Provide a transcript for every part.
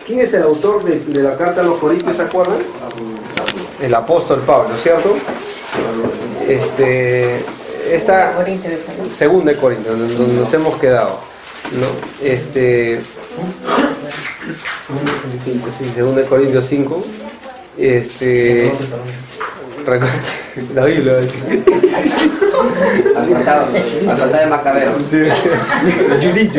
¿Quién es el autor de la carta a los Corintios, se acuerdan? El apóstol Pablo, ¿cierto? Esta segunda de Corintios, donde nos hemos quedado, ¿no? Segunda de Corintios 5. La Biblia. Asaltar de Macabeo. Judith.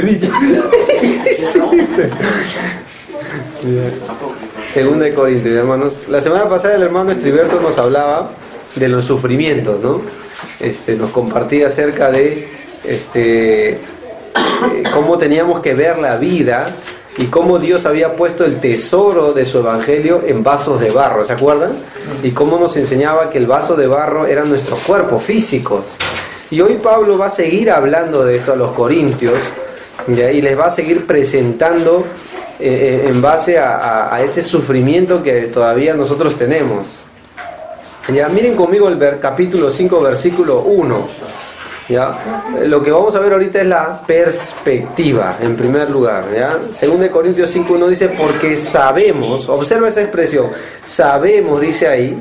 Segunda de Corintios, hermanos. La semana pasada el hermano Estriberto nos hablaba de los sufrimientos, ¿no? Nos compartía acerca de cómo teníamos que ver la vida y cómo Dios había puesto el tesoro de su evangelio en vasos de barro, ¿se acuerdan? Y cómo nos enseñaba que el vaso de barro eran nuestros cuerpos físicos. Y hoy Pablo va a seguir hablando de esto a los corintios, ¿ya? Y les va a seguir presentando en base a ese sufrimiento que todavía nosotros tenemos. Ya, miren conmigo el capítulo 5, versículo 1. ¿Ya? Lo que vamos a ver ahorita es la perspectiva, en primer lugar, ¿ya? Según de Corintios 5:1 dice, porque sabemos, observa esa expresión, sabemos, dice ahí,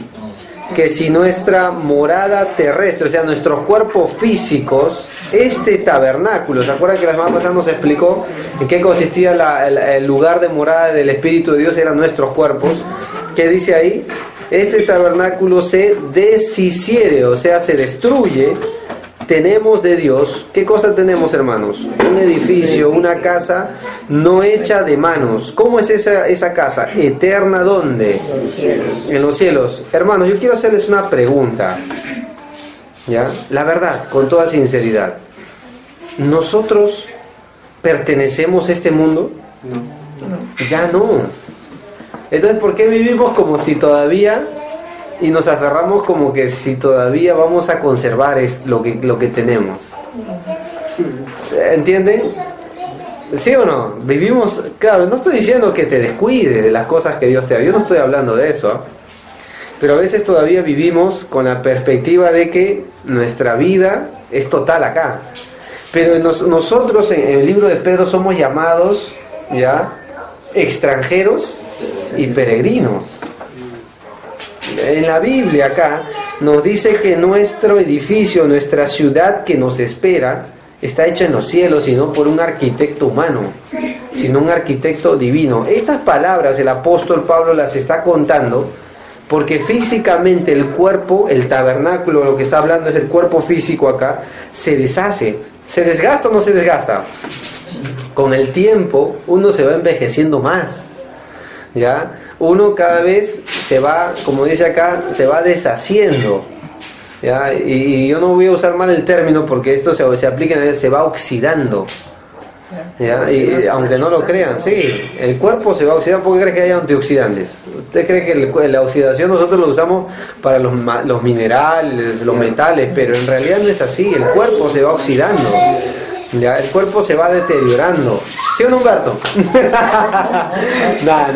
que si nuestra morada terrestre, o sea, nuestros cuerpos físicos, este tabernáculo, ¿se acuerdan que la semana pasada nos explicó en qué consistía el lugar de morada del Espíritu de Dios? Eran nuestros cuerpos. ¿Qué dice ahí? Este tabernáculo se deshiciere, o sea, se destruye. Tenemos de Dios, ¿qué cosa tenemos, hermanos? Un edificio, una casa no hecha de manos. ¿Cómo es esa casa? Eterna, ¿dónde? En los cielos. Hermanos, yo quiero hacerles una pregunta, ¿ya? La verdad, con toda sinceridad. ¿Nosotros pertenecemos a este mundo? No. Ya no. Entonces, ¿por qué vivimos como si todavía... y nos aferramos como que si todavía vamos a conservar lo que tenemos? ¿Entienden? ¿Sí o no? Vivimos, claro, no estoy diciendo que te descuides de las cosas que Dios te da, yo no estoy hablando de eso, ¿eh? Pero a veces todavía vivimos con la perspectiva de que nuestra vida es total acá. Pero nosotros en el libro de Pedro somos llamados, ¿ya?, extranjeros y peregrinos. En la Biblia acá nos dice que nuestro edificio, nuestra ciudad que nos espera, está hecha en los cielos y no por un arquitecto humano, sino un arquitecto divino. Estas palabras el apóstol Pablo las está contando porque físicamente el cuerpo, el tabernáculo, lo que está hablando es el cuerpo físico acá, se deshace. ¿Se desgasta o no se desgasta? Con el tiempo uno se va envejeciendo más, ¿ya? Uno cada vez se va, como dice acá, se va deshaciendo, ¿ya? Y yo no voy a usar mal el término porque esto se aplica, se va oxidando, ¿ya? Y aunque no lo crean, sí, el cuerpo se va oxidando. ¿Por qué cree que hay antioxidantes? ¿Usted cree que la oxidación nosotros lo usamos para los minerales, los metales? Pero en realidad no es así, el cuerpo se va oxidando, ¿ya? El cuerpo se va deteriorando. ¿Sí o no, Humberto? No.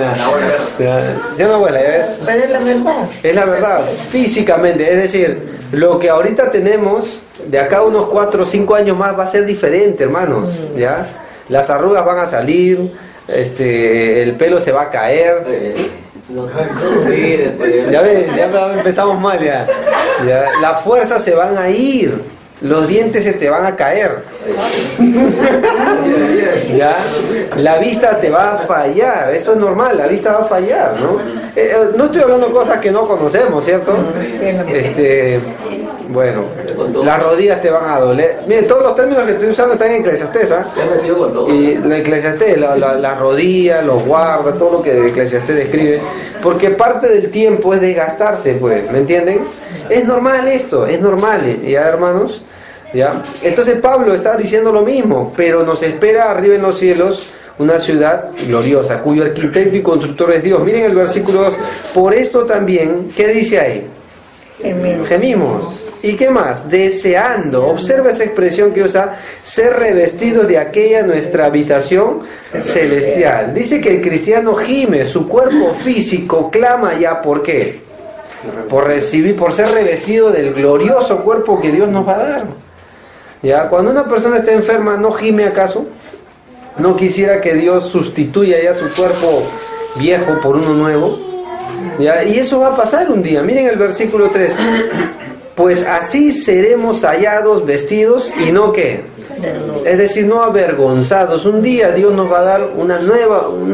¿Sí o no, abuela? ¿Ya ves? Pero es la verdad. Es la verdad, físicamente. Es decir, lo que ahorita tenemos, de acá a unos 4 o 5 años más va a ser diferente, hermanos, ¿ya? Las arrugas van a salir, el pelo se va a caer. Ya ven, ya empezamos mal ya. Las fuerzas se van a ir. Los dientes se te van a caer, ¿ya? La vista te va a fallar, eso es normal, la vista va a fallar, ¿no? No estoy hablando de cosas que no conocemos, ¿cierto? Bueno, las rodillas te van a doler. Miren, todos los términos que estoy usando están en Eclesiastés, ¿ah? Y la Eclesiastés, la rodilla, los guarda, todo lo que Eclesiastés describe, porque parte del tiempo es desgastarse, pues, ¿me entienden? Es normal esto, es normal, ¿ya, hermanos? ¿Ya? Entonces Pablo está diciendo lo mismo, pero nos espera arriba en los cielos una ciudad gloriosa, cuyo arquitecto y constructor es Dios. Miren el versículo 2. Por esto también, ¿qué dice ahí? Gemimos. ¿Y qué más? Deseando, observa esa expresión que usa, ser revestidos de aquella nuestra habitación celestial. Dice que el cristiano gime, su cuerpo físico clama ya, ¿por qué? Por ser revestido del glorioso cuerpo que Dios nos va a dar. ¿Ya? Cuando una persona está enferma, ¿no gime acaso? no quisiera que Dios sustituya ya su cuerpo viejo por uno nuevo, ¿ya? Y eso va a pasar un día. Miren el versículo 3. Pues así seremos hallados vestidos y no ¿qué? Es decir, no avergonzados. Un día Dios nos va a dar un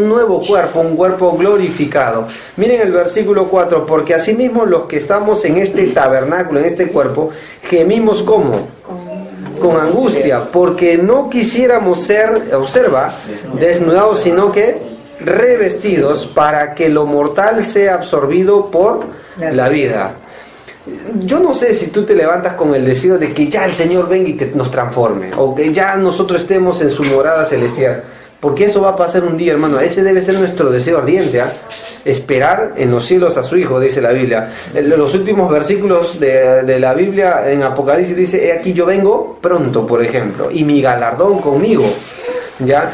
nuevo cuerpo, un cuerpo glorificado. Miren el versículo 4. Porque asimismo los que estamos en este tabernáculo, en este cuerpo, gemimos ¿cómo? Con angustia, porque no quisiéramos ser, observa, desnudados, sino que revestidos, para que lo mortal sea absorbido por la vida. Yo no sé si tú te levantas con el deseo de que ya el Señor venga y nos transforme, o que ya nosotros estemos en su morada celestial, porque eso va a pasar un día, hermano. Ese debe ser nuestro deseo ardiente, ¿eh? Esperar en los cielos a su Hijo, dice la Biblia. En los últimos versículos de la Biblia, en Apocalipsis dice: he aquí yo vengo pronto, por ejemplo, y mi galardón conmigo. ¿Ya?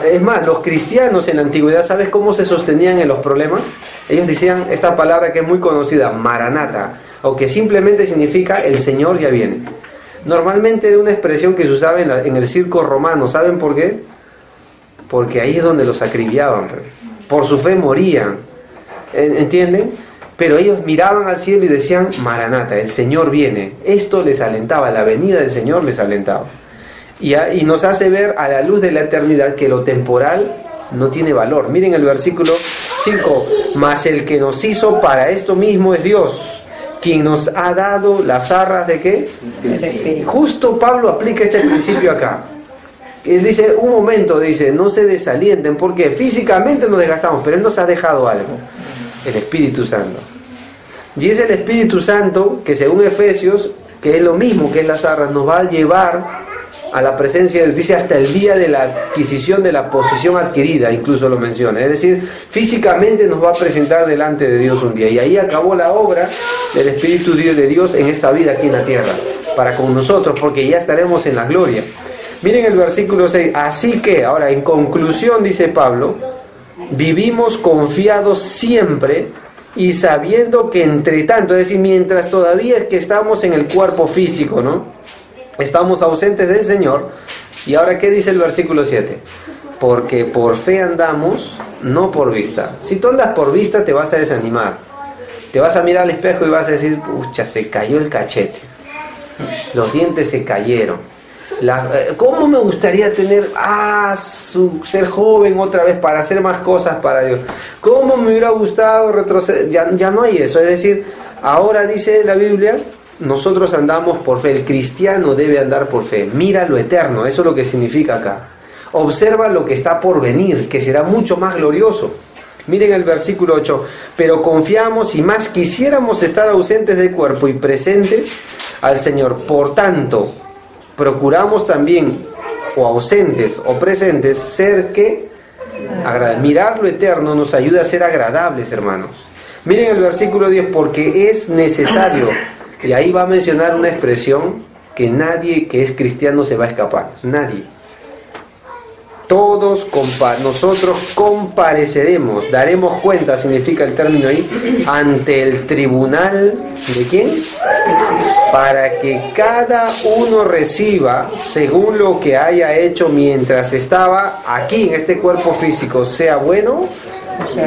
Es más, los cristianos en la antigüedad, ¿sabes cómo se sostenían en los problemas? Ellos decían esta palabra que es muy conocida, Maranata, o que simplemente significa el Señor ya viene. Normalmente era una expresión que se usaba en el circo romano. ¿Saben por qué? Porque ahí es donde los acribillaban, por su fe morían, ¿entienden? Pero ellos miraban al cielo y decían: Maranata, el Señor viene. Esto les alentaba, la venida del Señor les alentaba. Y nos hace ver a la luz de la eternidad que lo temporal no tiene valor. Miren el versículo 5. Mas el que nos hizo para esto mismo es Dios, quien nos ha dado las arras de ¿qué? Justo Pablo aplica este principio acá. Él dice, un momento, dice, no se desalienten, porque físicamente nos desgastamos, pero Él nos ha dejado algo, el Espíritu Santo. Y es el Espíritu Santo que, según Efesios, que es lo mismo que es las arras, nos va a llevar a la presencia, dice, hasta el día de la adquisición de la posesión adquirida, incluso lo menciona. Es decir, físicamente nos va a presentar delante de Dios un día. Y ahí acabó la obra del Espíritu de Dios en esta vida aquí en la tierra, para con nosotros, porque ya estaremos en la gloria. Miren el versículo 6. Así que, ahora, en conclusión, dice Pablo, vivimos confiados siempre y sabiendo que entre tanto, es decir, mientras todavía es que estamos en el cuerpo físico, ¿no? Estamos ausentes del Señor. Y ahora, ¿qué dice el versículo 7? Porque por fe andamos, no por vista. Si tú andas por vista, te vas a desanimar. Te vas a mirar al espejo y vas a decir: pucha, se cayó el cachete, los dientes se cayeron. ¿Cómo me gustaría tener ser joven otra vez para hacer más cosas para Dios? ¿Cómo me hubiera gustado retroceder? Ya no hay eso. Es decir, ahora dice la Biblia, nosotros andamos por fe. El cristiano debe andar por fe. Mira lo eterno, eso es lo que significa acá. Observa lo que está por venir, que será mucho más glorioso. Miren el versículo 8. Pero confiamos y más quisiéramos estar ausentes del cuerpo y presentes al Señor. Por tanto, procuramos también, o ausentes o presentes, ser que mirar lo eterno nos ayuda a ser agradables, hermanos. Miren el versículo 10. Porque es necesario. Y ahí va a mencionar una expresión que nadie que es cristiano se va a escapar. Nadie. Todos nosotros compareceremos, daremos cuenta, significa el término ahí, ante el tribunal ¿de quién? Para que cada uno reciba según lo que haya hecho mientras estaba aquí en este cuerpo físico, sea bueno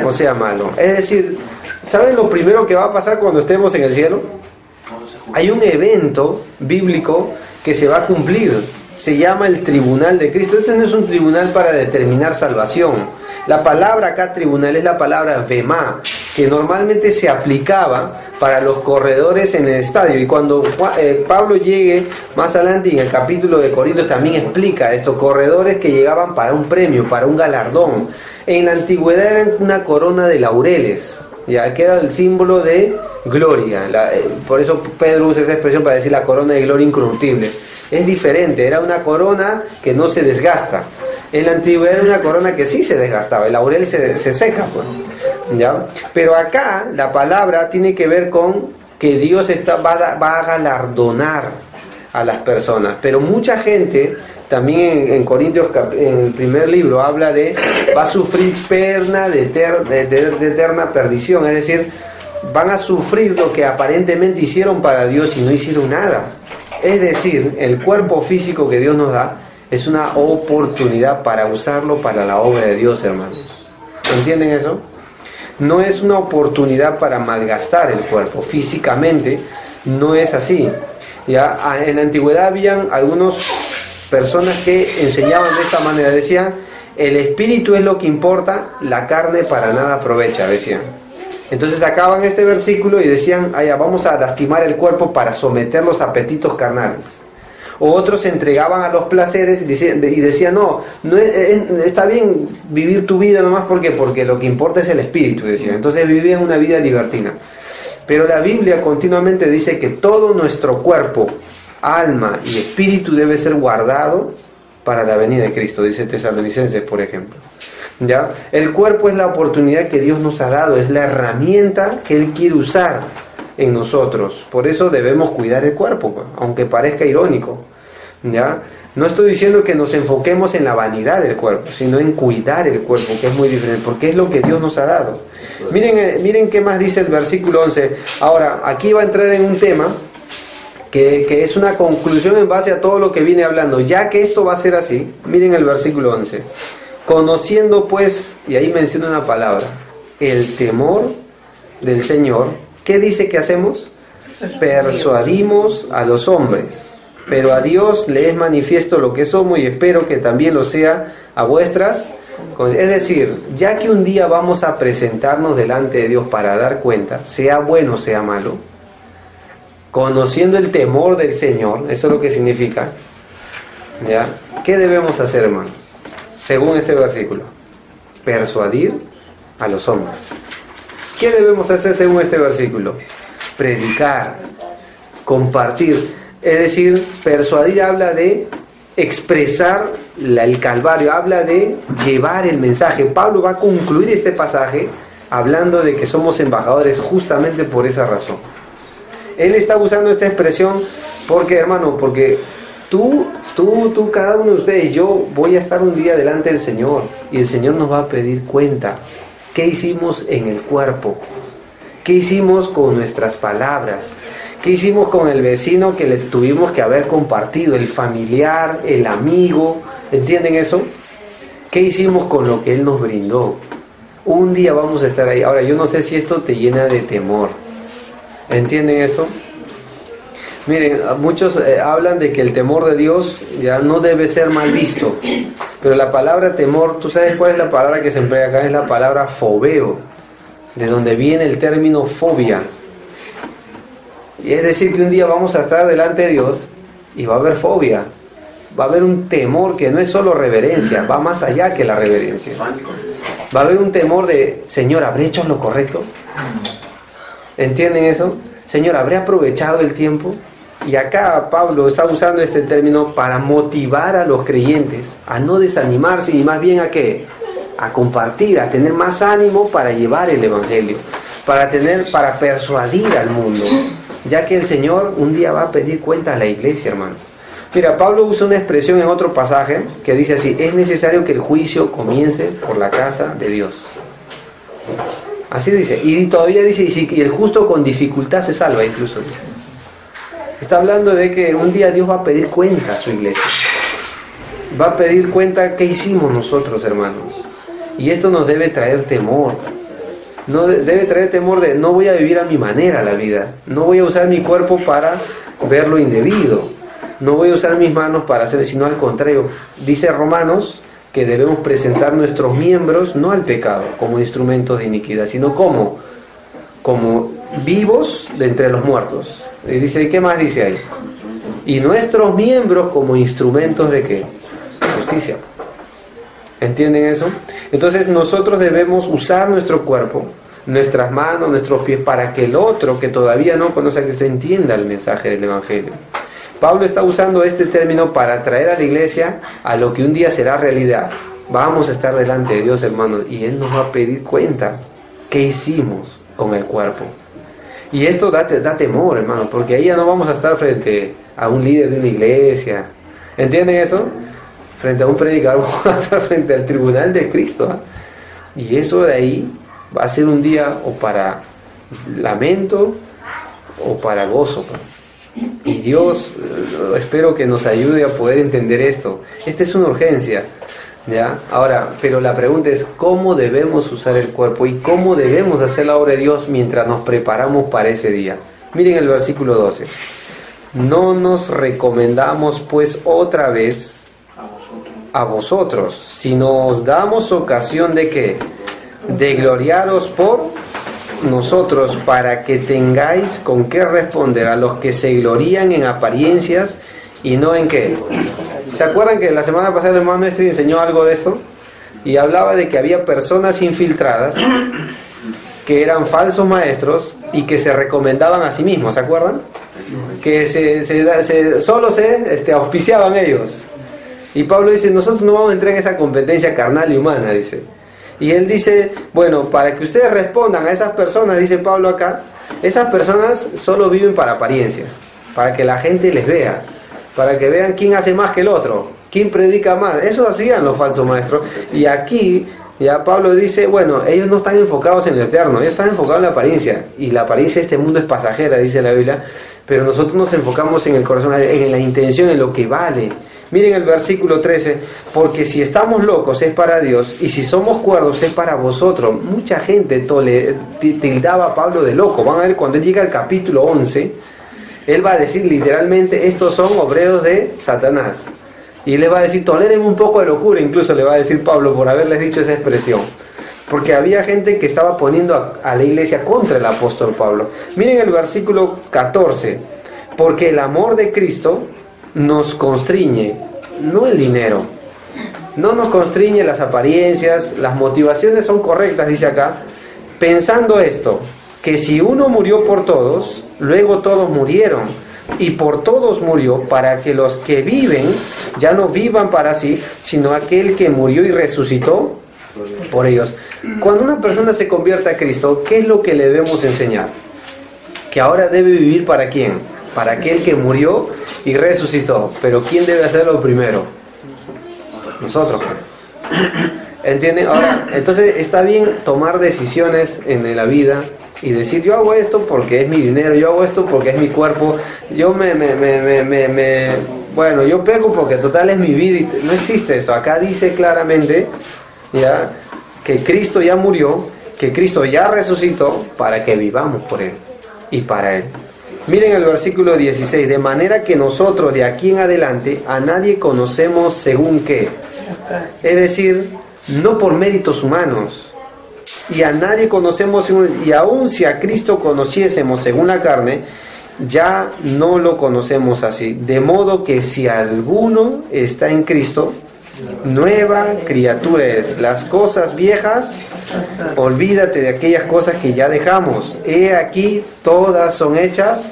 o sea malo. Es decir, ¿saben lo primero que va a pasar cuando estemos en el cielo? Hay un evento bíblico que se va a cumplir. Se llama el tribunal de Cristo. Este no es un tribunal para determinar salvación. La palabra acá, tribunal, es la palabra vema, que normalmente se aplicaba para los corredores en el estadio. Y cuando Pablo llegue más adelante, en el capítulo de Corintios también explica estos corredores que llegaban para un premio, para un galardón. En la antigüedad eran una corona de laureles, ya que era el símbolo de gloria. Por eso Pedro usa esa expresión para decir la corona de gloria incorruptible. Es diferente, era una corona que no se desgasta. En la antigüedad era una corona que sí se desgastaba, el laurel se seca, pues, ¿ya? Pero acá la palabra tiene que ver con que Dios va a galardonar a las personas. Pero mucha gente, también en Corintios, en el primer libro, habla de va a sufrir pena de eterna perdición. Es decir, van a sufrir lo que aparentemente hicieron para Dios y no hicieron nada. Es decir, el cuerpo físico que Dios nos da Es una oportunidad para usarlo para la obra de Dios, hermanos. ¿Entienden eso? No es una oportunidad para malgastar el cuerpo. Físicamente no es así. Ya en la antigüedad habían algunas personas que enseñaban de esta manera. Decían, el espíritu es lo que importa, la carne para nada aprovecha, decían. Entonces sacaban este versículo y decían, vamos a lastimar el cuerpo para someter los apetitos carnales. O otros se entregaban a los placeres y decían, no está bien vivir tu vida nomás porque lo que importa es el espíritu, decían. Entonces vivían una vida libertina. Pero la Biblia continuamente dice que todo nuestro cuerpo, alma y espíritu debe ser guardado para la venida de Cristo, dice Tesalonicenses, por ejemplo. ¿Ya? El cuerpo es la oportunidad que Dios nos ha dado, es la herramienta que Él quiere usar en nosotros. Por eso debemos cuidar el cuerpo, aunque parezca irónico. ¿Ya? No estoy diciendo que nos enfoquemos en la vanidad del cuerpo, sino en cuidar el cuerpo, que es muy diferente, porque es lo que Dios nos ha dado. Miren qué más dice el versículo 11. Ahora, aquí va a entrar en un tema que es una conclusión en base a todo lo que viene hablando. Ya que esto va a ser así, miren el versículo 11. Conociendo pues, y ahí menciona una palabra, el temor del Señor, ¿qué dice que hacemos? Persuadimos a los hombres, pero a Dios le es manifiesto lo que somos y espero que también lo sea a vuestras. Es decir, ya que un día vamos a presentarnos delante de Dios para dar cuenta, sea bueno, sea malo, conociendo el temor del Señor, eso es lo que significa, ¿ya? ¿Qué debemos hacer, hermanos? Según este versículo, persuadir a los hombres. ¿Qué debemos hacer según este versículo? Predicar, compartir. Es decir, persuadir habla de expresar el Calvario, habla de llevar el mensaje. Pablo va a concluir este pasaje hablando de que somos embajadores justamente por esa razón. Él está usando esta expresión porque, hermano, porque tú, cada uno de ustedes, yo voy a estar un día delante del Señor y el Señor nos va a pedir cuenta. ¿Qué hicimos en el cuerpo? ¿Qué hicimos con nuestras palabras? ¿Qué hicimos con el vecino que le tuvimos que haber compartido? El familiar, el amigo, ¿entienden eso? ¿Qué hicimos con lo que Él nos brindó? Un día vamos a estar ahí. Ahora, yo no sé si esto te llena de temor. ¿Entienden esto? Miren, muchos hablan de que el temor de Dios ya no debe ser mal visto. Pero la palabra temor, ¿tú sabes cuál es la palabra que se emplea acá? Es la palabra fobeo, de donde viene el término fobia. Y es decir que un día vamos a estar delante de Dios y va a haber fobia. Va a haber un temor que no es solo reverencia, va más allá que la reverencia. Va a haber un temor de, Señor, ¿habré hecho lo correcto? ¿Entienden eso? Señor, ¿habré aprovechado el tiempo? Y acá Pablo está usando este término para motivar a los creyentes a no desanimarse y más bien a ¿qué? A compartir, a tener más ánimo para llevar el evangelio, para persuadir al mundo, ya que el Señor un día va a pedir cuenta a la iglesia, hermano. Mira, Pablo usa una expresión en otro pasaje que dice así: es necesario que el juicio comience por la casa de Dios. Así dice, y todavía dice, y el justo con dificultad se salva, incluso dice. Está hablando de que un día Dios va a pedir cuenta a su iglesia. Va a pedir cuenta qué hicimos nosotros, hermanos. Y esto nos debe traer temor. No debe traer temor de no voy a vivir a mi manera la vida. No voy a usar mi cuerpo para ver lo indebido. No voy a usar mis manos para hacer, sino al contrario. Dice Romanos que debemos presentar nuestros miembros no al pecado como instrumentos de iniquidad, sino como vivos de entre los muertos. Y dice, ¿qué más dice ahí? Y nuestros miembros como instrumentos de ¿qué? Justicia. ¿Entienden eso? Entonces nosotros debemos usar nuestro cuerpo, nuestras manos, nuestros pies, para que el otro que todavía no conoce a Cristo entienda el mensaje del Evangelio. Pablo está usando este término para traer a la iglesia a lo que un día será realidad. Vamos a estar delante de Dios, hermanos, y Él nos va a pedir cuenta qué hicimos con el cuerpo. Y esto da temor, hermano, porque ahí ya no vamos a estar frente a un líder de una iglesia. ¿Entienden eso? Frente a un predicador, vamos a estar frente al tribunal de Cristo. Y eso de ahí va a ser un día o para lamento o para gozo. Y Dios, espero que nos ayude a poder entender esto. Esta es una urgencia, ¿ya? Ahora, pero la pregunta es, ¿cómo debemos usar el cuerpo? ¿Y cómo debemos hacer la obra de Dios mientras nos preparamos para ese día? Miren el versículo 12. No nos recomendamos pues otra vez a vosotros, sino os damos ocasión de ¿qué? De gloriaros por nosotros, para que tengáis con qué responder a los que se glorían en apariencias y no en qué. ¿Se acuerdan que la semana pasada el hermano Estri enseñó algo de esto? Y hablaba de que había personas infiltradas que eran falsos maestros y que se recomendaban a sí mismos, ¿se acuerdan? Que solo se auspiciaban ellos. Y Pablo dice, nosotros no vamos a entrar en esa competencia carnal y humana, dice. Y él dice, bueno, para que ustedes respondan a esas personas, dice Pablo acá, esas personas solo viven para apariencia, para que la gente les vea, para que vean quién hace más que el otro, quién predica más. Eso hacían los falsos maestros. Y aquí ya Pablo dice, bueno, ellos no están enfocados en lo eterno, ellos están enfocados en la apariencia. Y la apariencia de este mundo es pasajera, dice la Biblia, pero nosotros nos enfocamos en el corazón, en la intención, en lo que vale. Miren el versículo 13, porque si estamos locos es para Dios, y si somos cuerdos es para vosotros. Mucha gente tildaba a Pablo de loco. Van a ver cuando él llega al capítulo 11, él va a decir literalmente, estos son obreros de Satanás. Y les va a decir, tolérenme un poco de locura, incluso le va a decir Pablo por haberles dicho esa expresión. Porque había gente que estaba poniendo a la iglesia contra el apóstol Pablo. Miren el versículo 14, porque el amor de Cristo nos constriñe, no el dinero, no nos constriñe las apariencias, las motivaciones son correctas, dice acá, pensando esto, que si uno murió por todos, luego todos murieron, y por todos murió, para que los que viven ya no vivan para sí, sino aquel que murió y resucitó por ellos. Cuando una persona se convierte a Cristo, ¿qué es lo que le debemos enseñar? Que ahora debe vivir ¿para quién? Para aquel que murió y resucitó. Pero ¿quién debe hacerlo primero? Nosotros. ¿Entienden? Ahora, entonces está bien tomar decisiones en la vida y decir, yo hago esto porque es mi dinero, yo hago esto porque es mi cuerpo, yo bueno, yo pego porque total es mi vida. No existe eso. Acá dice claramente, ya, que Cristo ya murió, que Cristo ya resucitó para que vivamos por Él y para Él. Miren el versículo 16, de manera que nosotros de aquí en adelante a nadie conocemos según qué. Es decir, no por méritos humanos. Y a nadie conocemos según, y aun si a Cristo conociésemos según la carne, ya no lo conocemos así. De modo que si alguno está en Cristo, nueva criatura es. Las cosas viejas, olvídate de aquellas cosas que ya dejamos. He aquí, todas son hechas.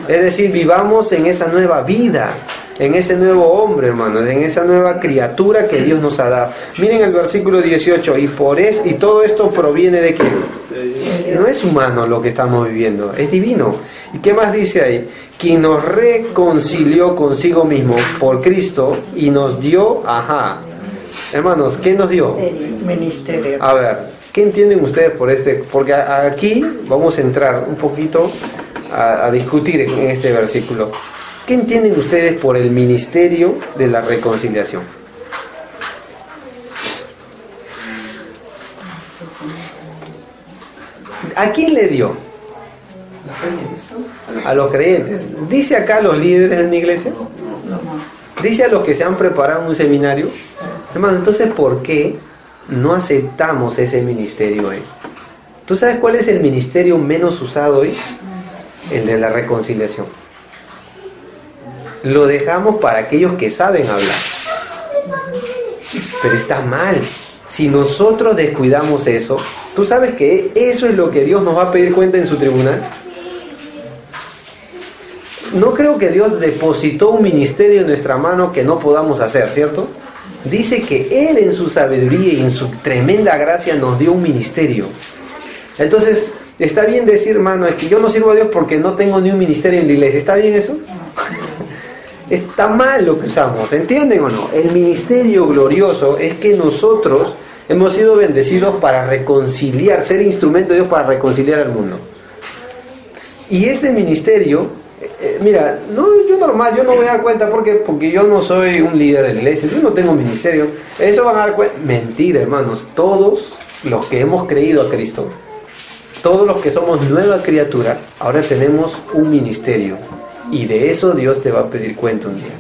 Es decir, vivamos en esa nueva vida, en ese nuevo hombre, hermanos, en esa nueva criatura que Dios nos ha dado. Miren el versículo 18, y todo esto proviene de quién. No es humano lo que estamos viviendo, es divino. ¿Y qué más dice ahí? Quien nos reconcilió consigo mismo por Cristo y nos dio, hermanos, ¿qué nos dio? Ministerio. A ver, ¿qué entienden ustedes por este? Porque aquí vamos a entrar un poquito a discutir en este versículo. ¿Qué entienden ustedes por el ministerio de la reconciliación? ¿A quién le dio? A los creyentes. ¿Dice acá a los líderes de una iglesia? ¿Dice a los que se han preparado en un seminario? Hermano, entonces ¿por qué no aceptamos ese ministerio hoy? ¿Tú sabes cuál es el ministerio menos usado hoy? El de la reconciliación. Lo dejamos para aquellos que saben hablar. Pero está mal. Si nosotros descuidamos eso, ¿tú sabes que eso es lo que Dios nos va a pedir cuenta en su tribunal? No creo que Dios depositó un ministerio en nuestra mano que no podamos hacer, ¿cierto? Dice que Él en su sabiduría y en su tremenda gracia nos dio un ministerio. Entonces, está bien decir, hermano, es que yo no sirvo a Dios porque no tengo ni un ministerio en la iglesia. ¿Está bien eso? Está mal lo que usamos, ¿entienden o no? El ministerio glorioso es que nosotros hemos sido bendecidos para reconciliar, ser instrumento de Dios para reconciliar al mundo. Y este ministerio, mira, no, yo normal, yo no voy a dar cuenta porque yo no soy un líder de la iglesia, yo no tengo ministerio. Eso van a dar cuenta. Mentira, hermanos. Todos los que hemos creído a Cristo, todos los que somos nueva criatura, ahora tenemos un ministerio. Y de eso Dios te va a pedir cuenta un día.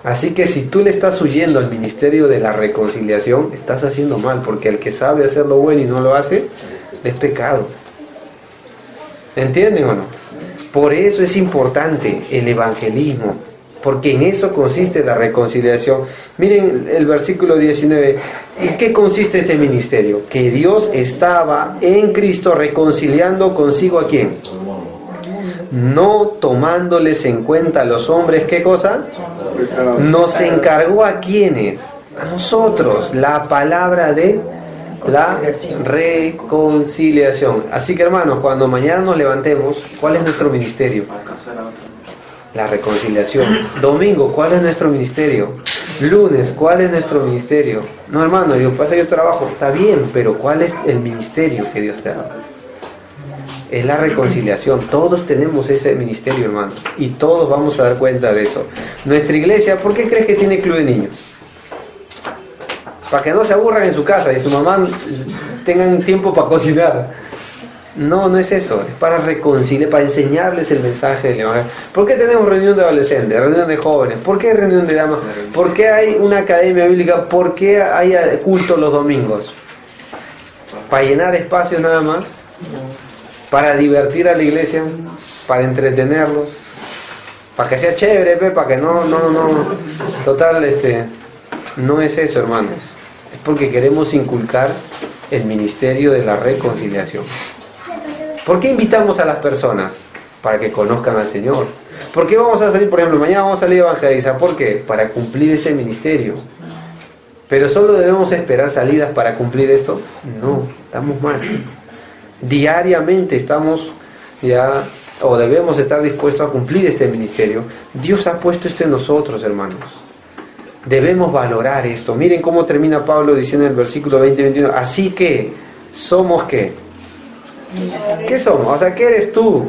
Así que si tú le estás huyendo al ministerio de la reconciliación, estás haciendo mal, porque el que sabe hacer lo bueno y no lo hace, es pecado. ¿Entienden o no? Por eso es importante el evangelismo, porque en eso consiste la reconciliación. Miren el versículo 19. ¿En qué consiste este ministerio? Que Dios estaba en Cristo reconciliando consigo ¿a quién? No tomándoles en cuenta a los hombres, ¿qué cosa? Nos encargó a quienes, a nosotros, la palabra de la reconciliación. Así que hermanos, cuando mañana nos levantemos, ¿cuál es nuestro ministerio? La reconciliación. Domingo, ¿cuál es nuestro ministerio? Lunes, ¿cuál es nuestro ministerio? No, hermano, yo trabajo, está bien, pero ¿cuál es el ministerio que Dios te da? Es la reconciliación. Todos tenemos ese ministerio, hermano, y todos vamos a dar cuenta de eso. Nuestra iglesia, ¿por qué crees que tiene club de niños? Para que no se aburran en su casa y su mamá tengan tiempo para cocinar. No, no es eso. Es para reconciliar, para enseñarles el mensaje del evangelio. ¿Por qué tenemos reunión de adolescentes, reunión de jóvenes? ¿Por qué hay reunión de damas? ¿Por qué hay una academia bíblica? ¿Por qué hay culto los domingos? ¿Para llenar espacios nada más? ¿Para divertir a la iglesia? ¿Para entretenerlos? ¿Para que sea chévere, para que no. Total, no es eso, hermanos. Es porque queremos inculcar el ministerio de la reconciliación. ¿Por qué invitamos a las personas? Para que conozcan al Señor. ¿Por qué vamos a salir, por ejemplo, mañana vamos a salir a evangelizar? ¿Por qué? Para cumplir ese ministerio. ¿Pero solo debemos esperar salidas para cumplir esto? No, estamos mal. Diariamente estamos ya, o debemos estar dispuestos a cumplir este ministerio. Dios ha puesto esto en nosotros, hermanos. Debemos valorar esto. Miren cómo termina Pablo diciendo en el versículo 20-21. Así que, ¿somos qué? ¿Qué somos? O sea, ¿qué eres tú?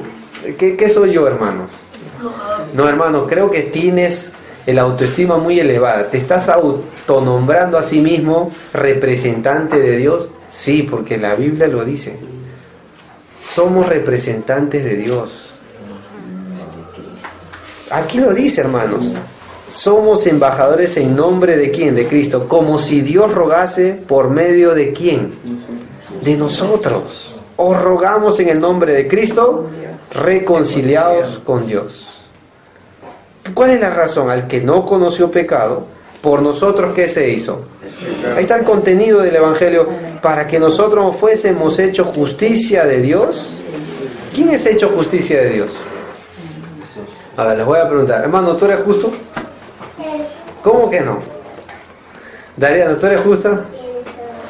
¿Qué soy yo, hermanos? No, hermano, creo que tienes el autoestima muy elevada. ¿Te estás autonombrando a sí mismo representante de Dios? Sí, porque la Biblia lo dice. Somos representantes de Dios. Aquí lo dice, hermanos. Somos embajadores en nombre de ¿quién? De Cristo. Como si Dios rogase por medio de ¿quién? De nosotros. Os rogamos en el nombre de Cristo, reconciliados con Dios. ¿Cuál es la razón? Al que no conoció pecado, por nosotros ¿qué se hizo? Ahí está el contenido del Evangelio. Para que nosotros fuésemos hechos justicia de Dios. ¿Quién es hecho justicia de Dios? A ver, les voy a preguntar. Hermano, ¿tú eres justo? ¿Cómo que no? Dariana, ¿tú eres justa?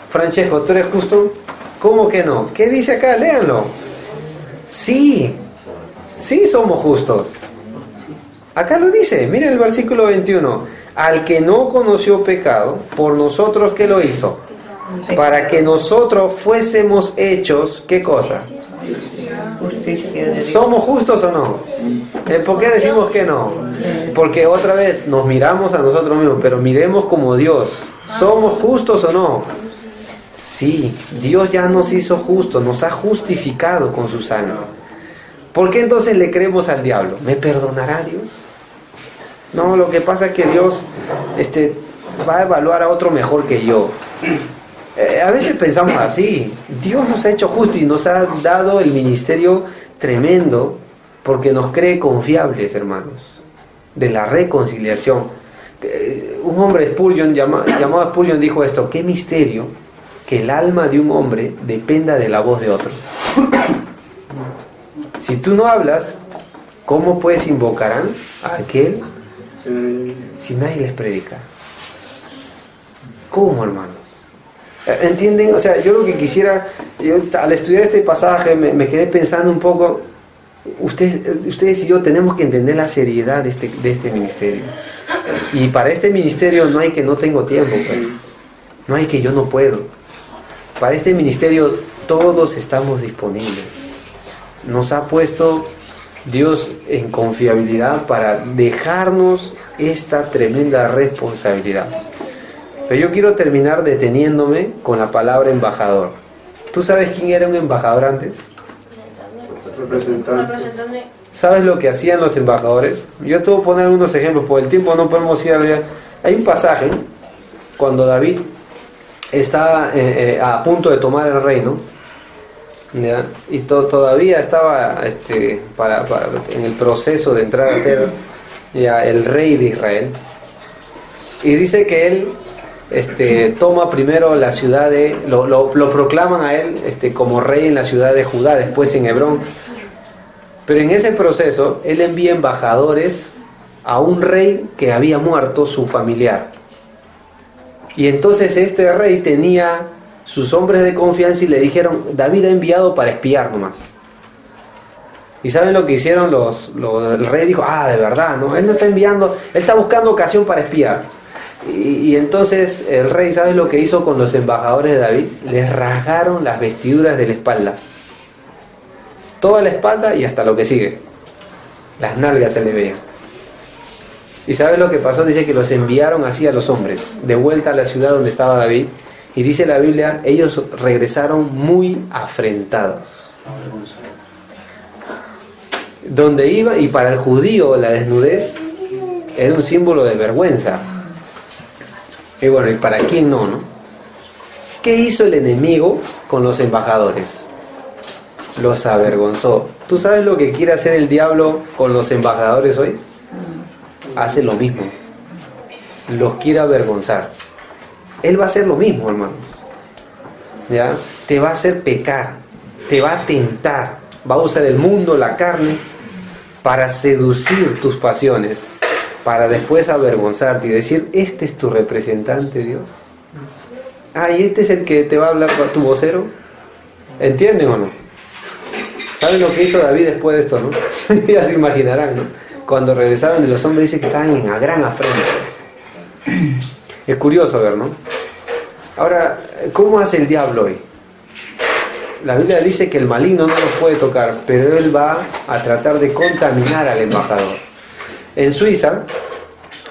Francesco, ¿tú eres justo? ¿Cómo que no? ¿Qué dice acá? Léanlo. Sí somos justos. Acá lo dice, miren el versículo 21. Al que no conoció pecado, por nosotros ¿qué lo hizo? Para que nosotros fuésemos hechos, ¿qué cosa? ¿Somos justos o no? ¿Por qué decimos que no? Porque otra vez nos miramos a nosotros mismos, pero miremos como Dios. ¿Somos justos o no? Sí, Dios ya nos hizo justos, nos ha justificado con su sangre. ¿Por qué entonces le creemos al diablo? ¿Me perdonará Dios? No, lo que pasa es que Dios va a evaluar a otro mejor que yo. A veces pensamos así. Dios nos ha hecho justos y nos ha dado el ministerio tremendo porque nos cree confiables, hermanos, de la reconciliación. Un hombre, Spurgeon, llamado Spurgeon, dijo esto: qué misterio que el alma de un hombre dependa de la voz de otro. Si tú no hablas, ¿cómo pues invocarán a aquel si nadie les predica? ¿Cómo, hermanos? ¿Entienden? O sea, yo lo que quisiera, al estudiar este pasaje me quedé pensando un poco. Ustedes y yo tenemos que entender la seriedad de este ministerio. Y para este ministerio no hay que no tengo tiempo, pues. No hay que yo no puedo. Para este ministerio todos estamos disponibles. Nos ha puesto Dios en confiabilidad para dejarnos esta tremenda responsabilidad. Pero yo quiero terminar deteniéndome con la palabra embajador. ¿Tú sabes quién era un embajador antes? Representante. ¿Sabes lo que hacían los embajadores? Yo te voy a poner algunos ejemplos, por el tiempo no podemos ir allá. Hay un pasaje cuando David está a punto de tomar el reino, ¿ya? Y todavía estaba en el proceso de entrar a ser ya el rey de Israel. Y dice que él toma primero la ciudad lo proclaman a él como rey en la ciudad de Judá, después en Hebrón. Pero en ese proceso él envía embajadores a un rey que había muerto su familiar. Y entonces este rey tenía sus hombres de confianza y le dijeron: David ha enviado para espiar nomás. ¿Y saben lo que hicieron el rey? Dijo: de verdad, ¿no? Él no está enviando, él está buscando ocasión para espiar. Y entonces el rey, ¿sabes lo que hizo con los embajadores de David? Les rasgaron las vestiduras de la espalda. Toda la espalda y hasta lo que sigue. Las nalgas se le veían. ¿Y sabes lo que pasó? Dice que los enviaron así a los hombres, de vuelta a la ciudad donde estaba David. Y dice la Biblia, ellos regresaron muy afrentados. Donde iba, y para el judío la desnudez era un símbolo de vergüenza. Y bueno, ¿y para quién no? ¿Qué hizo el enemigo con los embajadores? Los avergonzó. ¿Tú sabes lo que quiere hacer el diablo con los embajadores hoy? Hace lo mismo. Los quiere avergonzar. Él va a hacer lo mismo, hermano. ¿Ya? Te va a hacer pecar, te va a tentar, va a usar el mundo, la carne, para seducir tus pasiones, para después avergonzarte y decir: este es tu representante, Dios. Y este es el que te va a hablar tu vocero. ¿Entienden o no? ¿Saben lo que hizo David después de esto, no? Ya se imaginarán, ¿no? Cuando regresaron de los hombres, dice que estaban en una gran afrenta. Es curioso ver, ¿no? Ahora, ¿cómo hace el diablo hoy? La Biblia dice que el maligno no los puede tocar, pero él va a tratar de contaminar al embajador. En Suiza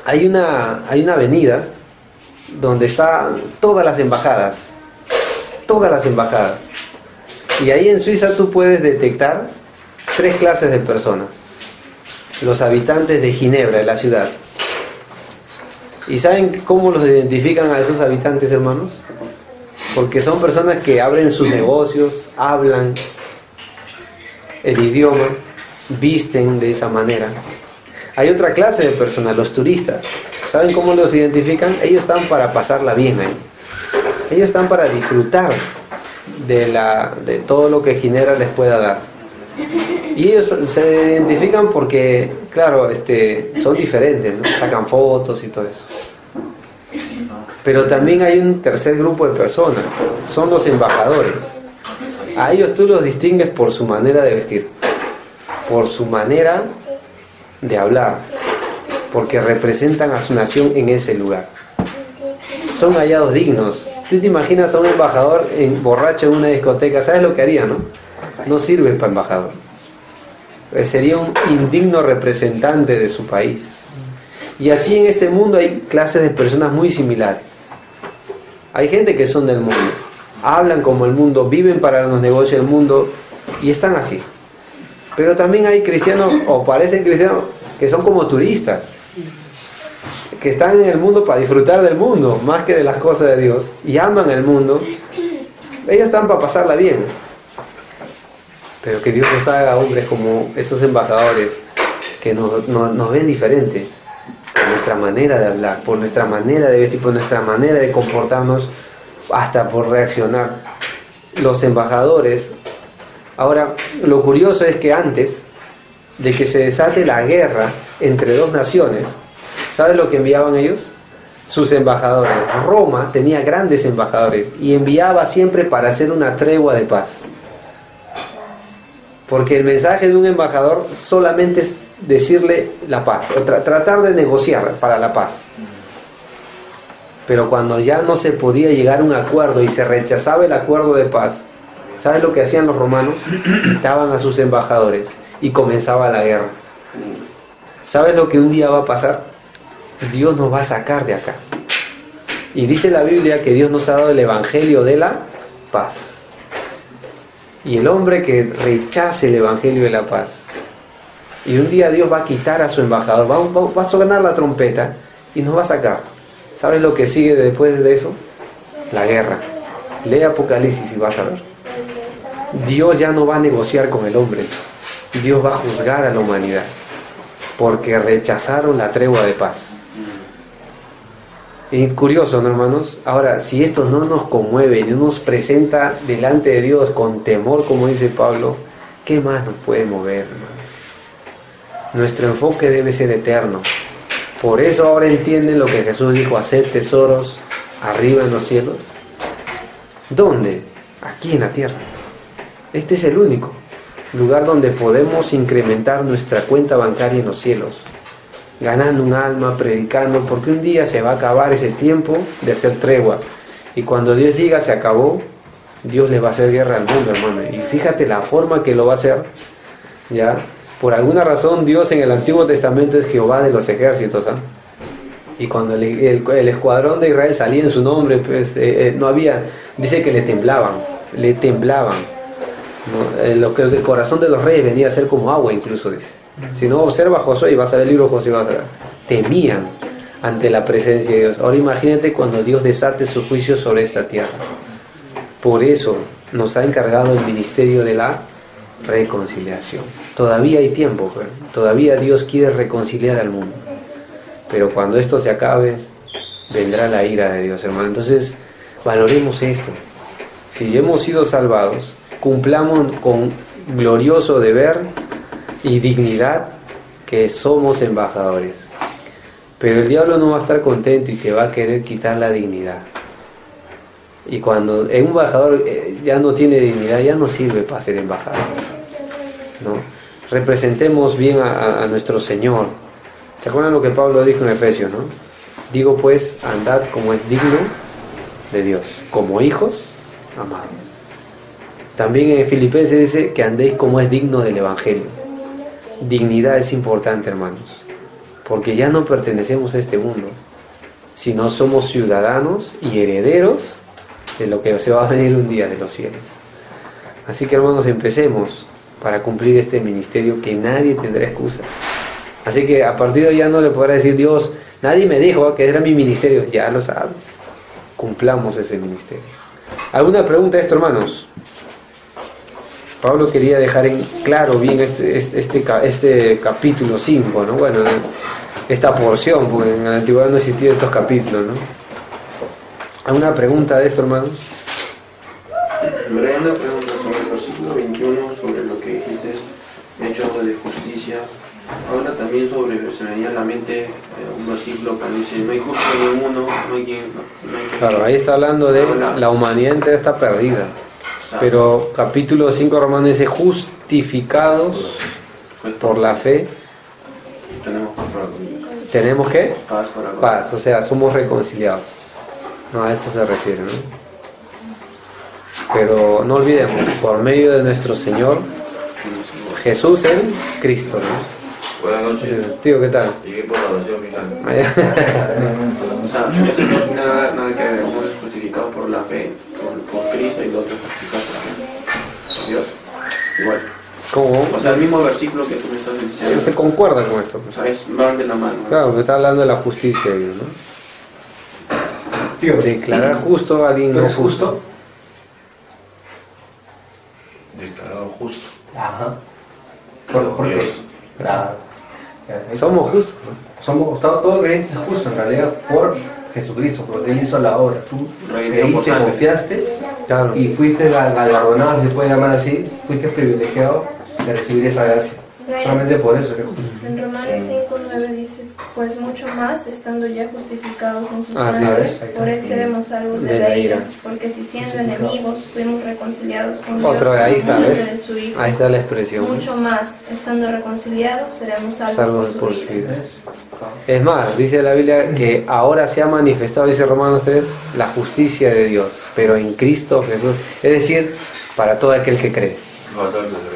hay una avenida donde están todas las embajadas. Y ahí en Suiza tú puedes detectar 3 clases de personas. Los habitantes de Ginebra, de la ciudad. ¿Y saben cómo los identifican a esos habitantes, hermanos? Porque son personas que abren sus negocios, hablan el idioma, visten de esa manera. Hay otra clase de personas, los turistas. ¿Saben cómo los identifican? Ellos están para pasarla bien ahí. Ellos están para disfrutar de todo lo que Ginebra les pueda dar. Y ellos se identifican porque, claro, son diferentes, ¿no? Sacan fotos y todo eso. Pero también hay un tercer grupo de personas, son los embajadores. A ellos tú los distingues por su manera de vestir, por su manera de hablar, porque representan a su nación en ese lugar. Son hallados dignos. ¿Tú te imaginas a un embajador borracho en una discoteca? ¿Sabes lo que haría, no? No sirve para embajador. Sería un indigno representante de su país. Y así en este mundo hay clases de personas muy similares. Hay gente que son del mundo, hablan como el mundo, viven para los negocios del mundo y están así. Pero también hay cristianos, o parecen cristianos, que son como turistas, que están en el mundo para disfrutar del mundo más que de las cosas de Dios, y aman el mundo. Ellos están para pasarla bien. Pero que Dios nos haga hombres como esos embajadores que nos ven diferente por nuestra manera de hablar, por nuestra manera de vestir, por nuestra manera de comportarnos, hasta por reaccionar. Los embajadores. Ahora, lo curioso es que antes de que se desate la guerra entre dos naciones, ¿sabes lo que enviaban ellos? Sus embajadores. Roma tenía grandes embajadores y enviaba siempre para hacer una tregua de paz. Porque el mensaje de un embajador solamente es decirle la paz, tratar de negociar para la paz. Pero cuando ya no se podía llegar a un acuerdo y se rechazaba el acuerdo de paz, ¿sabes lo que hacían los romanos? Quitaban a sus embajadores y comenzaba la guerra. ¿Sabes lo que un día va a pasar? Dios nos va a sacar de acá. Y dice la Biblia que Dios nos ha dado el evangelio de la paz. Y el hombre que rechace el evangelio de la paz, y un día Dios va a quitar a su embajador, va a sonar la trompeta y nos va a sacar. ¿Sabes lo que sigue después de eso? La guerra. Lee Apocalipsis y vas a ver. Dios ya no va a negociar con el hombre. Dios va a juzgar a la humanidad porque rechazaron la tregua de paz. Y curioso, ¿no, hermanos? Ahora, si esto no nos conmueve, no nos presenta delante de Dios con temor, como dice Pablo, ¿qué más nos puede mover, hermano? Nuestro enfoque debe ser eterno. Por eso ahora entienden lo que Jesús dijo: hacer tesoros arriba en los cielos. ¿Dónde? Aquí en la tierra. Este es el único lugar donde podemos incrementar nuestra cuenta bancaria en los cielos, ganando un alma, predicando, porque un día se va a acabar ese tiempo de hacer tregua. Y cuando Dios diga se acabó, Dios le va a hacer guerra al mundo, hermano. Y fíjate la forma que lo va a hacer, ¿ya? Por alguna razón Dios en el Antiguo Testamento es Jehová de los ejércitos, ¿ah? Y cuando el escuadrón de Israel salía en su nombre, pues no había, dice que le temblaban, ¿no? El corazón de los reyes venía a ser como agua, incluso dice. Si no observa Josué y vas a ver el libro de Josué, vas a ver, temían ante la presencia de Dios. Ahora imagínate cuando Dios desate su juicio sobre esta tierra. Por eso nos ha encargado el ministerio de la reconciliación. Todavía hay tiempo, ¿verdad? Todavía Dios quiere reconciliar al mundo, pero cuando esto se acabe vendrá la ira de Dios, hermano. Entonces valoremos esto. Si hemos sido salvados, cumplamos con glorioso deber y dignidad que somos embajadores. Pero el diablo no va a estar contento y que va a querer quitar la dignidad. Y cuando un embajador ya no tiene dignidad, ya no sirve para ser embajador, ¿no? Representemos bien a nuestro Señor. ¿Se acuerdan lo que Pablo dijo en Efesios, no? Digo pues, andad como es digno de Dios, como hijos amados. También en Filipenses dice que andéis como es digno del Evangelio. Dignidad es importante, hermanos, porque ya no pertenecemos a este mundo, sino somos ciudadanos y herederos de lo que se va a venir un día de los cielos. Así que, hermanos, empecemos para cumplir este ministerio, que nadie tendrá excusa. Así que a partir de hoy ya no le podrá decir Dios, nadie me dijo que era mi ministerio. Ya lo sabes, cumplamos ese ministerio. ¿Alguna pregunta a esto, hermanos? Pablo quería dejar en claro bien este capítulo 5, ¿no? Bueno, esta porción, porque en la antigüedad no existían estos capítulos, ¿no? ¿Alguna pregunta de esto, hermanos? Lorena pregunta sobre el versículo 21, sobre lo que dijiste, hecho de justicia. Habla también sobre, se me venía a la mente un versículo que dice: no hay justo ninguno, no hay quien. Claro, ahí está hablando de la humanidad entera está perdida. Pero capítulo 5 Romanos dice: justificados por la fe. ¿Tenemos qué? Paz, o sea, somos reconciliados. No, a eso se refiere, ¿no? Pero no olvidemos, por medio de nuestro Señor Jesús el Cristo, ¿no? Buenas noches. Tío, ¿qué tal? Llegué por la oración, mi O sea, eso no tiene nada que ver. Uno es justificado por la fe, por Cristo, y el otro es justificado por la fe, por Dios. Igual. ¿Cómo? O sea, el mismo versículo que tú me estás diciendo. Se concuerda con esto. O sea, van de la mano. Claro, me está hablando de la justicia de Dios, ¿no? Tío, declarar justo a alguien no justo. Declarado justo. Ajá. ¿Por qué? Dios. Claro. Somos justos, ¿no? Todos creyentes justos en realidad por Jesucristo, porque Él hizo la obra. Tú Redimido por creíste, sangre. confiaste Claro. y fuiste galardonado, si se puede llamar así, fuiste privilegiado de recibir esa gracia. Solamente por eso eres justo. En Romanos 5:9 dice: pues mucho más, estando ya justificados en su Así sangre, es. por él seremos salvos de la ira. Porque si siendo enemigos fuimos reconciliados con Dios Otro, ahí está, por medio ¿ves? de su Hijo, Ahí está la expresión. mucho más, estando reconciliados, seremos Salvos salvos por por su su vida. vida. Es más, dice la Biblia que ahora se ha manifestado, dice Romanos 3, la justicia de Dios, pero en Cristo Jesús. Es decir, para todo aquel que cree. No, no, no, no.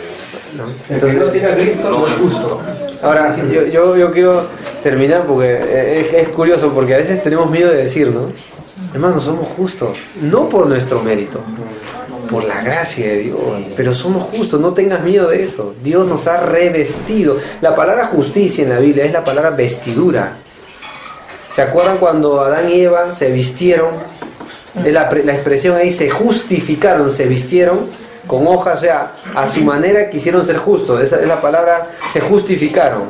¿no? El que no tiene a Cristo no es justo. Ahora, yo quiero terminar porque es curioso, porque a veces tenemos miedo de decir, ¿no? Hermanos, somos justos, no por nuestro mérito, por la gracia de Dios, pero somos justos, no tengas miedo de eso. Dios nos ha revestido. La palabra justicia en la Biblia es la palabra vestidura. ¿Se acuerdan cuando Adán y Eva se vistieron? La expresión ahí, se justificaron, se vistieron con hojas, o sea, a su manera quisieron ser justos. Esa es la palabra, se justificaron.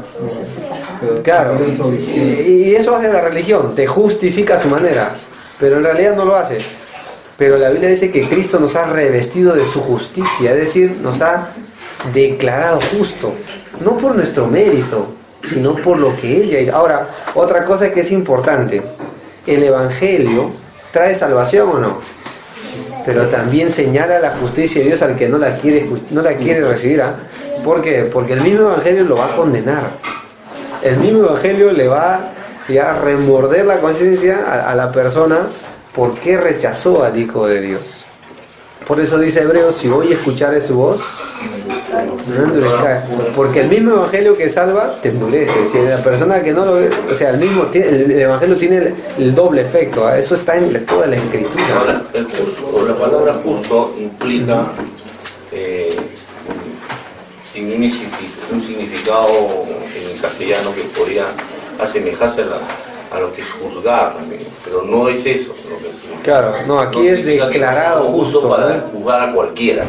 Claro, y eso hace la religión, te justifica a su manera, pero en realidad no lo hace. Pero la Biblia dice que Cristo nos ha revestido de su justicia, es decir, nos ha declarado justo, no por nuestro mérito, sino por lo que ella hizo. Ahora, otra cosa que es importante, el Evangelio trae salvación o no, pero también señala la justicia de Dios al que no la quiere recibir. ¿Por qué? Porque el mismo Evangelio lo va a condenar. El mismo Evangelio le va a remorder la conciencia a la persona porque rechazó al Hijo de Dios. Por eso dice Hebreos, si hoy escuchares su voz, no endurezcáis. Porque el mismo Evangelio que salva te endurece. Si la persona que no lo ve, o sea, el Evangelio tiene el doble efecto. Eso está en toda la Escritura. Ahora, el justo, la palabra justo implica un significado en castellano que podría asemejarse a lo que es juzgar también, pero no es eso lo que significa. Claro, no, aquí no es declarado justo para, ¿no? juzgar a cualquiera.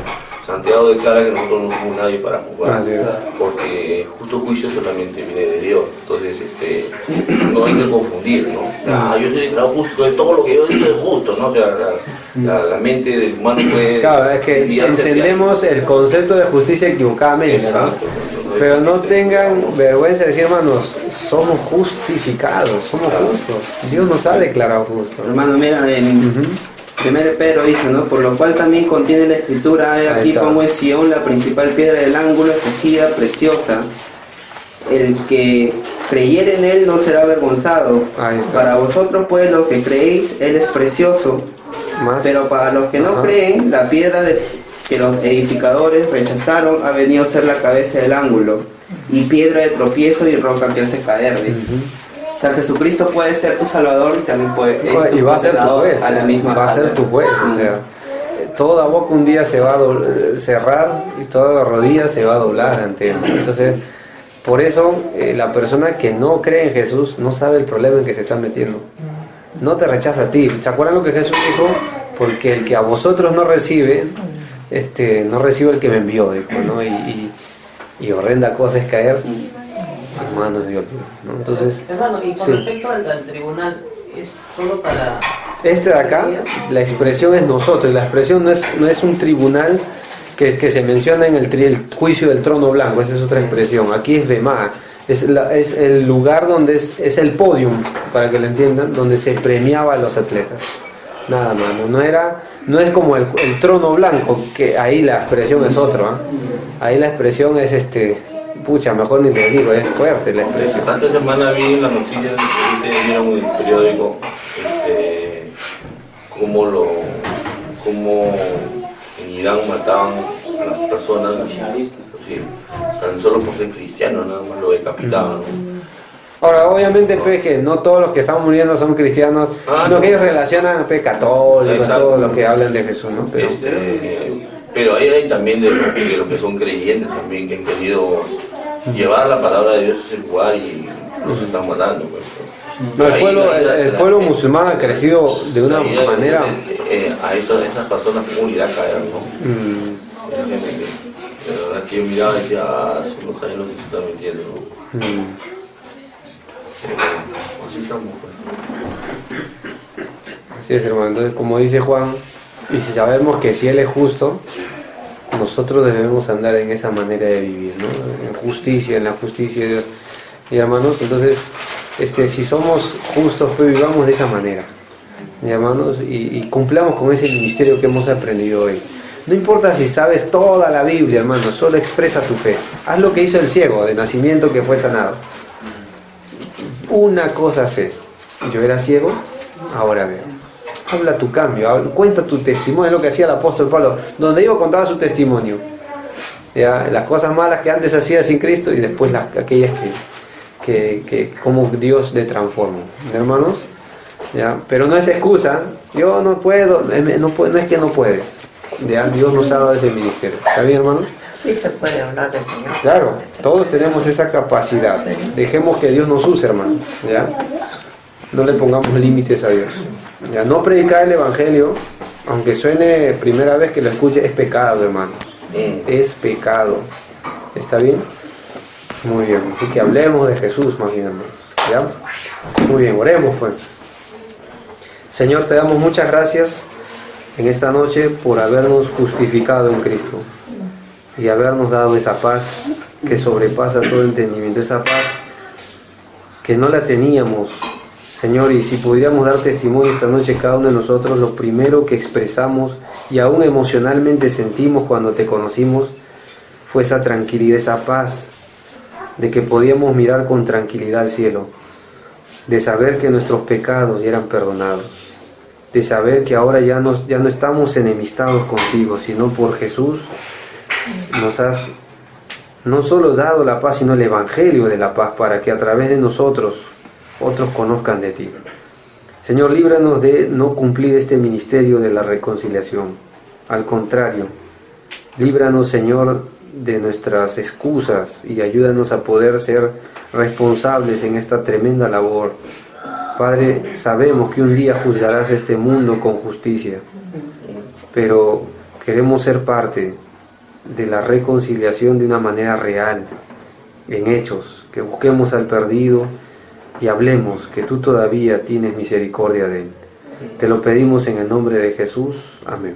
Santiago declara que nosotros no somos nadie para juzgar, porque justo juicio solamente viene de Dios. Entonces no hay que confundir, ¿no? Yo soy declarado justo, de todo lo que yo digo es justo, ¿no? O sea, la mente del humano puede... Claro, es que entendemos el concepto de justicia equivocadamente. Exacto, ¿no? Pero no tengan vergüenza de decir, hermanos, somos justificados, somos justos. Dios nos ha declarado justos. Hermano, mira, en 1 Pedro dice, ¿no? Por lo cual también contiene la escritura, aquí como es Sion, la principal piedra del ángulo, escogida, preciosa. El que creyere en él no será avergonzado. Para vosotros, pues, los que creéis, él es precioso. Pero para los que no creen, la piedra que los edificadores rechazaron ha venido a ser la cabeza del ángulo, y piedra de tropiezo y roca que hace caer. O sea, Jesucristo puede ser tu Salvador y también y va a ser tu juez, a la misma va a ser tu juez. O sea, toda boca un día se va a cerrar y toda rodilla se va a doblar ante él. Entonces, por eso la persona que no cree en Jesús no sabe el problema en que se está metiendo. No te rechaza a ti. ¿Se acuerdan lo que Jesús dijo? Porque el que a vosotros no recibe, no recibe el que me envió, dijo, ¿no? Y horrenda cosa es caer en manos de Dios, ¿no? Entonces, hermano, y con respecto al tribunal, ¿es solo para...? De acá, la expresión es nosotros, la expresión no es un tribunal que se menciona en el juicio del trono blanco, esa es otra expresión. Aquí es Bema, es el lugar donde es el podium, para que lo entiendan, donde se premiaba a los atletas. Nada más, no es como el trono blanco, que ahí la expresión es otra, ahí la expresión es mejor ni te digo, es fuerte la expresión. Esta semana vi en las noticias, vieron en el periódico, cómo en Irán mataban a las personas, tan solo por ser cristianos, nada más lo decapitaban, ¿no? Ahora, obviamente, que no todos los que están muriendo son cristianos, sino que ellos relacionan católicos, todos los que hablan de Jesús, ¿no? Pero hay también de los que son creyentes también, que han querido llevar la palabra de Dios a ese lugar y los están matando, pues. No, el pueblo musulmán ha crecido de una manera... a esas personas como irá a caer, ¿no? La verdad que yo miraba y decía, unos años se están metiendo, ¿no? Así estamos, pues. Así es, hermano. Entonces, como dice Juan, y si sabemos que si Él es justo, nosotros debemos andar en esa manera de vivir, ¿no? En justicia, en la justicia de Dios. Y hermanos, entonces, si somos justos, pues vivamos de esa manera, y hermanos, y cumplamos con ese ministerio que hemos aprendido hoy. No importa si sabes toda la Biblia, hermano, solo expresa tu fe. Haz lo que hizo el ciego de nacimiento que fue sanado. Una cosa sé, yo era ciego, ahora veo. Habla tu cambio, cuenta tu testimonio, es lo que hacía el apóstol Pablo. Donde iba contaba su testimonio. ¿ya? Las cosas malas que antes hacía sin Cristo y después aquellas que como Dios le transformó, hermanos, ¿ya? Pero no es excusa, yo no puedo, no es que no puede, ¿ya? Dios nos ha dado ese ministerio, ¿está bien, hermanos? Sí se puede hablar del Señor. Claro, todos tenemos esa capacidad. Dejemos que Dios nos use, hermanos, ¿ya? No le pongamos límites a Dios, ¿ya? No predicar el Evangelio, aunque suene primera vez que lo escuche, es pecado, hermanos. Es pecado. ¿Está bien? Muy bien, así que hablemos de Jesús, más bien, hermanos, ¿ya? Muy bien, oremos pues. Señor, te damos muchas gracias en esta noche por habernos justificado en Cristo y habernos dado esa paz que sobrepasa todo entendimiento, esa paz que no la teníamos, Señor, y si pudiéramos dar testimonio esta noche cada uno de nosotros, lo primero que expresamos y aún emocionalmente sentimos cuando te conocimos fue esa tranquilidad, esa paz, de que podíamos mirar con tranquilidad al cielo, de saber que nuestros pecados ya eran perdonados, de saber que ahora ya no estamos enemistados contigo, sino por Jesús nos has no solo dado la paz, sino el Evangelio de la paz, para que a través de nosotros otros conozcan de ti. Señor, líbranos de no cumplir este ministerio de la reconciliación. Al contrario, líbranos, Señor, de nuestras excusas y ayúdanos a poder ser responsables en esta tremenda labor. Padre, sabemos que un día juzgarás este mundo con justicia, pero queremos ser parte de la reconciliación de una manera real, en hechos, que busquemos al perdido y hablemos que tú todavía tienes misericordia de él. Te lo pedimos en el nombre de Jesús. Amén.